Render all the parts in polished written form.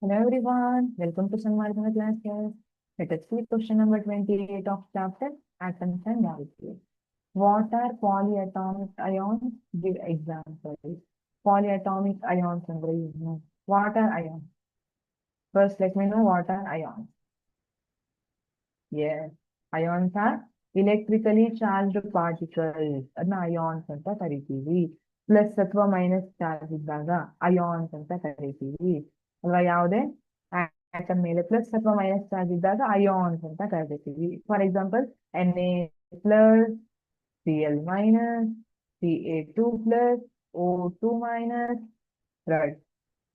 Hello everyone, welcome to Sanmardana classes. Let us see question number 28 of chapter Atoms and Molecules. What are polyatomic ions? Give examples. Polyatomic ions andre ಏನು? What are ions? First, let me know what are ions. Yes, ions are electrically charged particles. ಅದನ್ನ ions ಅಂತ ಕರಿತೀವಿ. Plus ಅಥವಾ minus charge ಇದ್ದಾಗ ions ಅಂತ ಕರಿತೀವಿ ಅಲ್ವಾ. ಯಾವುದೇ ಆಟಮ್ ಮೇಲೆ ಪ್ಲಸ್ ಅಥವಾ ಮೈನಸ್ ಚಾರ್ಜ್ ಇದ್ದಾಗ ಅಯಾನ್ಸ್ ಅಂತ ಕರಿತೀವಿ. For example Na plus, Cl minus, Ca2 plus, O2 minus, right.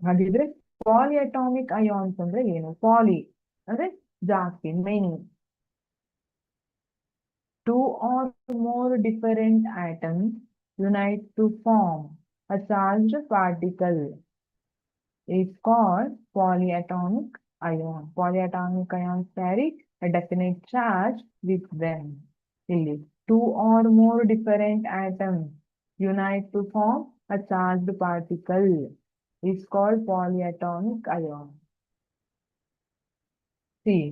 ಹಾಗಿದ್ರೆ ಪಾಲಿಅಟಾಮಿಕ್ ಅಯಾನ್ಸ್ ಅಂದ್ರೆ ಏನು? ಪಾಲಿ ಅಂದ್ರೆ ಜಾಸ್ತಿ, many. Two or more different atoms unite to form a charged particle is called polyatomic ion. Polyatomic ions carry a definite charge with them. ಇಲ್ಲಿ two or more different atoms unite to form a charged particle is called polyatomic ion. See,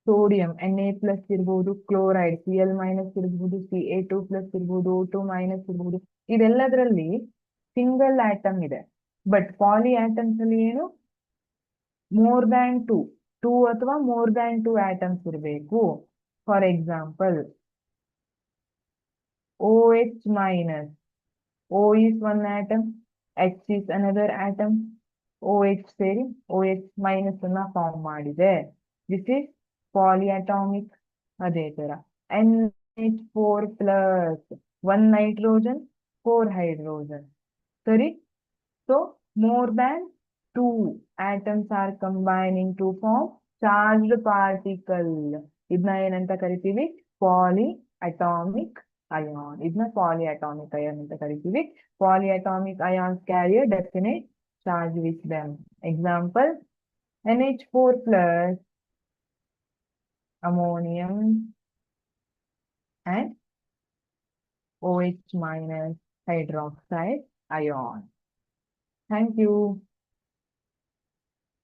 sodium Na plus ಇರ್ಬೋದು, chloride Cl minus ಇರ್ಬೋದು, Ca2 plus ಇರ್ಬೋದು, O2 minus ಇರ್ಬೋದು. ಇದೆಲ್ಲದರಲ್ಲಿ single atom ಇದೆ. But poly atoms ಅಲ್ಲಿ ಏನು? More than two ಅಥವಾ more than two atoms ಇರಬೇಕು. For example OH minus. O is one atom, H is another atom. OH ಸೇರಿ OH minus ಅನ್ನ form ಮಾಡಿದೆ. This is polyatomic. ಅದೇ ತರ NH4 plus, one nitrogen, four hydrogen. ಸರಿ. So more than two atoms are combining to form charged particle. ಇದನ್ನ ಏನಂತ ಕರಿತೀವಿ? Polyatomic ion. ಇದನ್ನ ಪಾಲಿಅಟಾಮಿಕ್ ಅಯಾನ್ ಅಂತ ಕರಿತೀವಿ. Polyatomic ions carry a definite charge with them. Example, NH4 plus, ammonium, and OH minus hydroxide ion. Thank you.